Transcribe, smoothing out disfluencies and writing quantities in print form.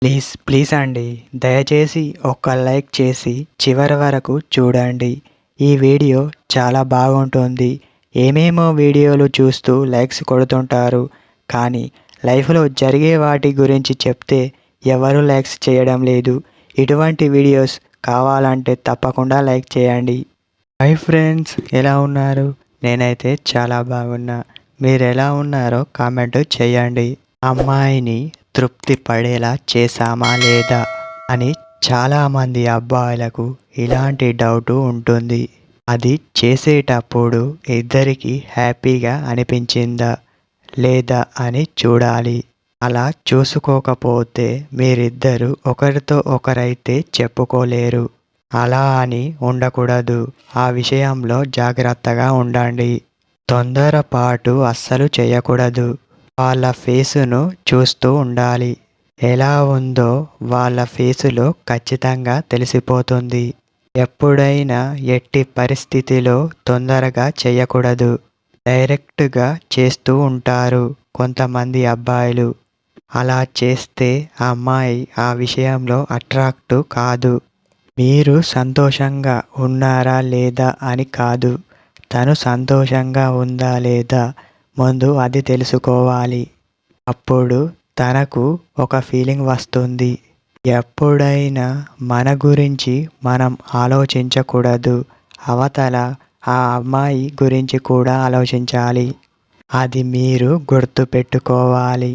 Please please అండి, దయచేసి ఒక్క లైక్ చేసి చివరి వరకు చూడండి. ఈ వీడియో చాలా బాగుంటుంది. ఏమేమో వీడియోలు చూస్తూ లైక్స్ కొడుతుంటారు, కానీ లైఫ్లో జరిగే వాటి గురించి చెప్తే ఎవరు లైక్స్ చేయడం లేదు. ఇటువంటి వీడియోస్ కావాలంటే తప్పకుండా లైక్ చేయండి. హాయ్ ఫ్రెండ్స్, ఎలా ఉన్నారు? నేనైతే చాలా బాగున్నా. మీరు ఎలా ఉన్నారో కామెంట్ చేయండి. అమ్మాయిని తృప్తి పడేలా చేశామా లేదా అని చాలామంది అబ్బాయిలకు ఇలాంటి డౌట్ ఉంటుంది. అది చేసేటప్పుడు ఇద్దరికి హ్యాపీగా అనిపించిందా లేదా అని చూడాలి. అలా చూసుకోకపోతే మీరిద్దరు ఒకరితో ఒకరైతే చెప్పుకోలేరు. అలా అని ఉండకూడదు. ఆ విషయంలో జాగ్రత్తగా ఉండండి. తొందరపాటు అస్సలు చేయకూడదు. వాళ్ళ ఫేసును చూస్తూ ఉండాలి. ఎలా ఉందో వాళ్ళ ఫేసులో ఖచ్చితంగా తెలిసిపోతుంది. ఎప్పుడైనా ఎట్టి పరిస్థితిలో తొందరగా చేయకూడదు. డైరెక్ట్గా చేస్తూ ఉంటారు కొంతమంది అబ్బాయిలు. అలా చేస్తే ఆ అమ్మాయి ఆ విషయంలో అట్రాక్ట్ కాదు. మీరు సంతోషంగా ఉన్నారా లేదా అని కాదు, తను సంతోషంగా ఉందా లేదా ముందు అది తెలుసుకోవాలి. అప్పుడు తనకు ఒక ఫీలింగ్ వస్తుంది. ఎప్పుడైనా మన గురించి మనం ఆలోచించకూడదు. అవతల ఆ అమ్మాయి గురించి కూడా ఆలోచించాలి. అది మీరు గుర్తుపెట్టుకోవాలి.